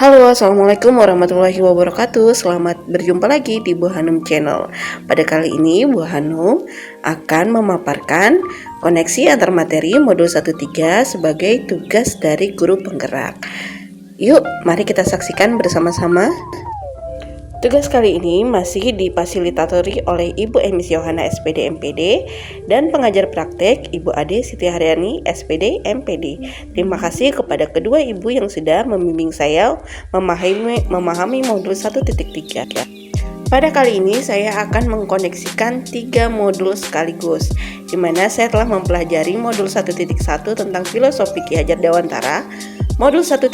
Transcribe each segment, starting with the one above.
Halo, assalamualaikum warahmatullahi wabarakatuh. Selamat berjumpa lagi di Bu Hanum Channel. Pada kali ini Bu Hanum akan memaparkan koneksi antar materi modul 1-3 sebagai tugas dari guru penggerak. Yuk, mari kita saksikan bersama-sama. Tugas kali ini masih difasilitatori oleh Ibu Emis Yohana SPD MPD dan pengajar praktek Ibu Ade Siti Haryani SPD MPD. Terima kasih kepada kedua ibu yang sudah membimbing saya memahami modul 1.3. Pada kali ini saya akan mengkoneksikan 3 modul sekaligus, di mana saya telah mempelajari modul 1.1 tentang filosofi Ki Hajar Dewantara, modul 1.2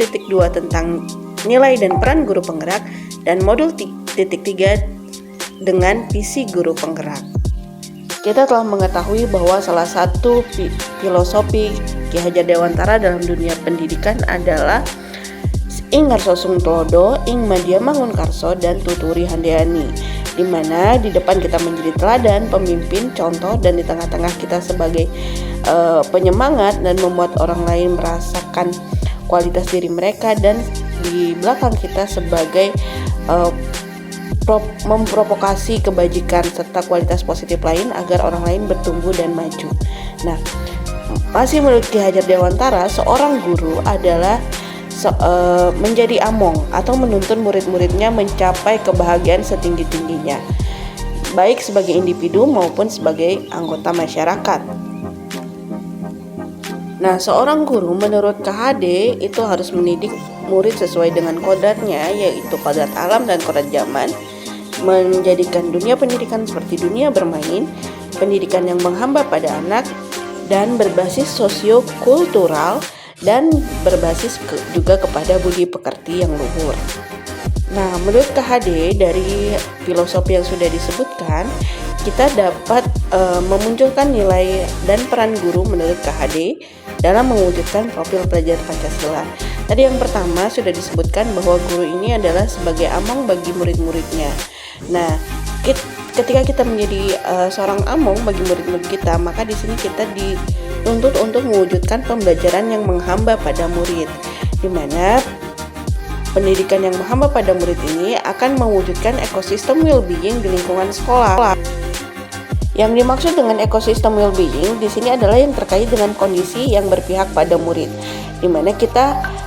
tentang nilai dan peran guru penggerak, dan modul 3 dengan visi guru penggerak. Kita telah mengetahui bahwa salah satu filosofi Ki Hajar Dewantara dalam dunia pendidikan adalah ing ngarso sung tulodo, ing madya mangun karso, dan tuturi handayani, di mana di depan kita menjadi teladan, pemimpin, contoh, dan di tengah-tengah kita sebagai penyemangat dan membuat orang lain merasakan kualitas diri mereka, dan di belakang kita sebagai memprovokasi kebajikan serta kualitas positif lain agar orang lain bertumbuh dan maju. Nah, masih menurut Ki Hajar Dewantara, seorang guru adalah menjadi among atau menuntun murid-muridnya mencapai kebahagiaan setinggi-tingginya, baik sebagai individu maupun sebagai anggota masyarakat. Nah, seorang guru menurut KHD itu harus mendidik murid sesuai dengan kodratnya, yaitu kodrat alam dan kodrat zaman, menjadikan dunia pendidikan seperti dunia bermain, pendidikan yang menghamba pada anak, dan berbasis sosio-kultural, dan berbasis juga kepada budi pekerti yang luhur. Nah, menurut KHD dari filosofi yang sudah disebutkan, kita dapat memunculkan nilai dan peran guru menurut KHD dalam mewujudkan profil pelajar Pancasila. Tadi yang pertama sudah disebutkan bahwa guru ini adalah sebagai among bagi murid-muridnya. Nah, ketika kita menjadi seorang among bagi murid-murid kita, maka di sini kita dituntut untuk mewujudkan pembelajaran yang menghamba pada murid, di mana pendidikan yang menghamba pada murid ini akan mewujudkan ekosistem well-being di lingkungan sekolah. Yang dimaksud dengan ekosistem well-being di sini adalah yang terkait dengan kondisi yang berpihak pada murid, di mana kita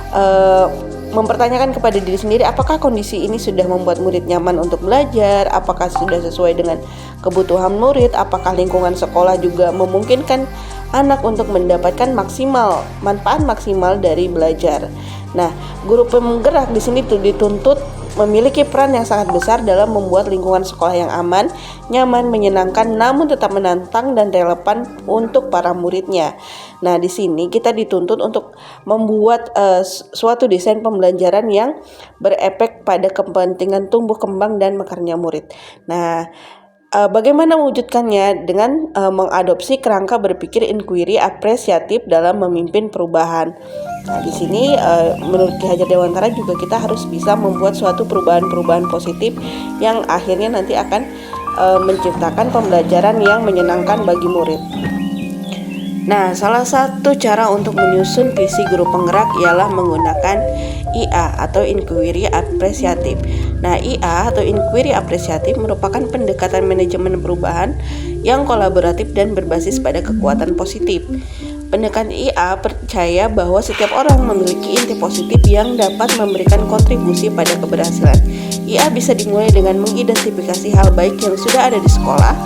mempertanyakan kepada diri sendiri apakah kondisi ini sudah membuat murid nyaman untuk belajar, apakah sudah sesuai dengan kebutuhan murid, apakah lingkungan sekolah juga memungkinkan anak untuk mendapatkan manfaat maksimal dari belajar. Nah, guru penggerak di sini dituntut memiliki peran yang sangat besar dalam membuat lingkungan sekolah yang aman, nyaman, menyenangkan, namun tetap menantang dan relevan untuk para muridnya. Nah, di sini kita dituntut untuk membuat suatu desain pembelajaran yang berefek pada kepentingan tumbuh kembang dan mekarnya murid. Nah, bagaimana mewujudkannya? Dengan mengadopsi kerangka berpikir inquiry apresiatif dalam memimpin perubahan. Nah, di sini menurut Ki Hajar Dewantara juga kita harus bisa membuat suatu perubahan-perubahan positif yang akhirnya nanti akan menciptakan pembelajaran yang menyenangkan bagi murid. Nah, salah satu cara untuk menyusun visi guru penggerak ialah menggunakan IA atau inquiry apresiatif. Nah, IA atau inquiry apresiatif merupakan pendekatan manajemen perubahan yang kolaboratif dan berbasis pada kekuatan positif. Pendekatan IA percaya bahwa setiap orang memiliki inti positif yang dapat memberikan kontribusi pada keberhasilan. IA bisa dimulai dengan mengidentifikasi hal baik yang sudah ada di sekolah,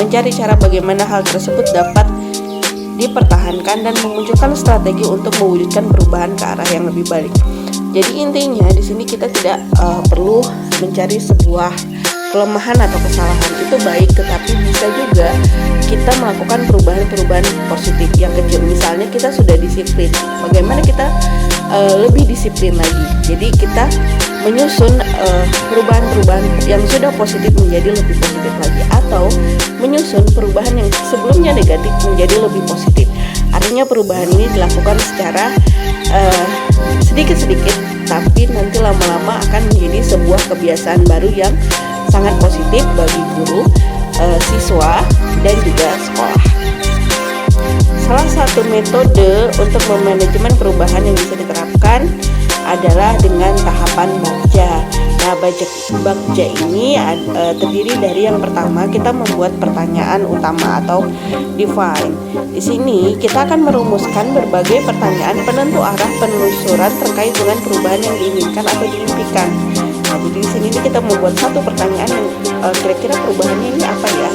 mencari cara bagaimana hal tersebut dapat dipertahankan, dan memunculkan strategi untuk mewujudkan perubahan ke arah yang lebih baik. Jadi intinya di sini kita tidak perlu mencari sebuah kelemahan atau kesalahan, itu baik, tetapi bisa juga kita melakukan perubahan-perubahan positif yang kecil. Misalnya kita sudah disiplin, bagaimana kita lebih disiplin lagi. Jadi kita menyusun perubahan-perubahan yang sudah positif menjadi lebih positif lagi, atau menyusun perubahan yang sebelumnya negatif menjadi lebih positif. Artinya perubahan ini dilakukan secara sedikit-sedikit, tapi nanti lama-lama akan menjadi sebuah kebiasaan baru yang sangat positif bagi guru, siswa, dan juga sekolah. Salah satu metode untuk memanajemen perubahan yang bisa diterapkan adalah dengan tahap tahapan Bagja. Nah, Bagja ini terdiri dari yang pertama kita membuat pertanyaan utama atau define. Di sini kita akan merumuskan berbagai pertanyaan penentu arah penelusuran terkait dengan perubahan yang diinginkan atau diimpikan. Nah, jadi di sini kita membuat satu pertanyaan yang kira-kira perubahannya ini apa ya.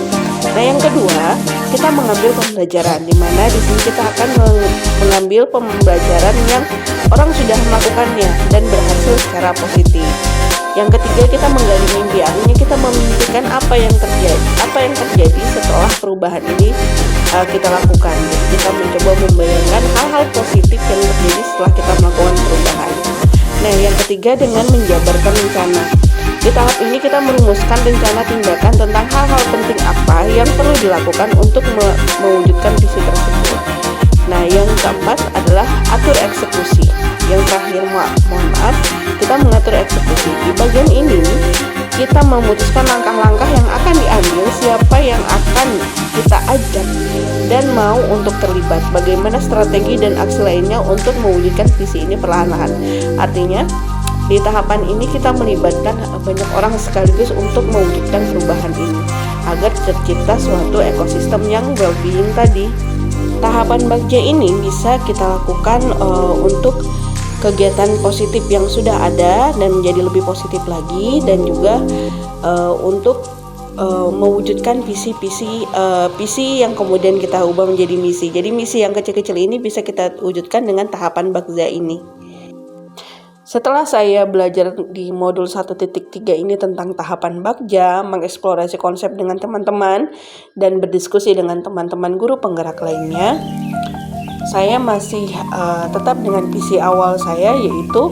Nah, yang kedua kita mengambil pembelajaran, di mana di sini kita akan mengambil pembelajaran yang orang sudah melakukannya dan berhasil secara positif. Yang ketiga kita menggali mimpi, artinya kita memimpikan apa yang terjadi setelah perubahan ini kita lakukan. Jadi kita mencoba membayangkan hal-hal positif yang terjadi setelah kita melakukan perubahan. Nah, yang ketiga dengan menjabarkan rencana. Di tahap ini kita merumuskan rencana tindakan tentang hal-hal penting apa yang perlu dilakukan untuk mewujudkan visi tersebut. Nah, yang keempat adalah atur eksekusi. Yang terakhir, mohon maaf, kita mengatur eksekusi. Di bagian ini kita memutuskan langkah-langkah yang akan diambil, siapa yang akan kita ajak dan mau untuk terlibat, bagaimana strategi dan aksi lainnya untuk mewujudkan visi ini perlahan-lahan. Artinya di tahapan ini kita melibatkan banyak orang sekaligus untuk mewujudkan perubahan ini agar tercipta suatu ekosistem yang well-being tadi. Tahapan Bagja ini bisa kita lakukan untuk kegiatan positif yang sudah ada dan menjadi lebih positif lagi, dan juga untuk mewujudkan visi yang kemudian kita ubah menjadi misi. Jadi misi yang kecil-kecil ini bisa kita wujudkan dengan tahapan Bagja ini. Setelah saya belajar di modul 1.3 ini tentang tahapan Bagja, mengeksplorasi konsep dengan teman-teman, dan berdiskusi dengan teman-teman guru penggerak lainnya, saya masih tetap dengan visi awal saya, yaitu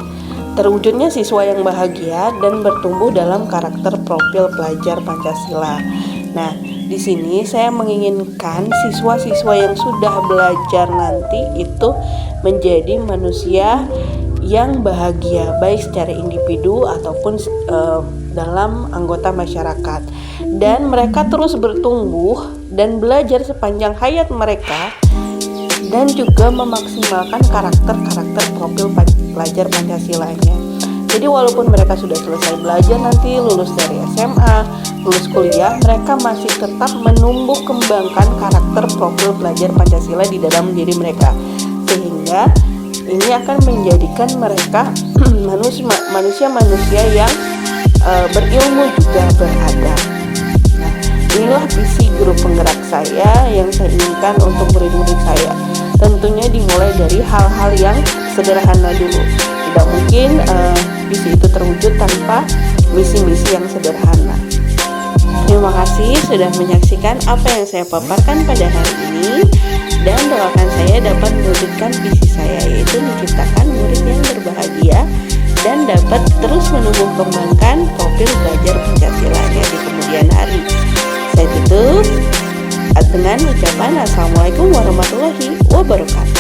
terwujudnya siswa yang bahagia dan bertumbuh dalam karakter profil pelajar Pancasila. Nah, di sini saya menginginkan siswa-siswa yang sudah belajar nanti itu menjadi manusia yang bahagia, baik secara individu ataupun dalam anggota masyarakat, dan mereka terus bertumbuh dan belajar sepanjang hayat mereka, dan juga memaksimalkan karakter profil pelajar Pancasilanya. Jadi walaupun mereka sudah selesai belajar nanti, lulus dari SMA, lulus kuliah, mereka masih tetap menumbuh kembangkan karakter profil pelajar Pancasila di dalam diri mereka, sehingga ini akan menjadikan mereka manusia-manusia yang berilmu juga beradab. Nah, inilah visi guru penggerak saya yang saya inginkan untuk murid-murid saya. Tentunya dimulai dari hal-hal yang sederhana dulu. Tidak mungkin visi itu terwujud tanpa misi-misi yang sederhana. Terima kasih sudah menyaksikan apa yang saya paparkan pada hari ini, dan doakan saya dapat mewujudkan visi saya, yaitu menciptakan murid yang berbahagia dan dapat terus menumbuh kembangkan profil belajar Pancasilanya di kemudian hari. Saya tutup dengan ucapan Assalamualaikum warahmatullahi wabarakatuh.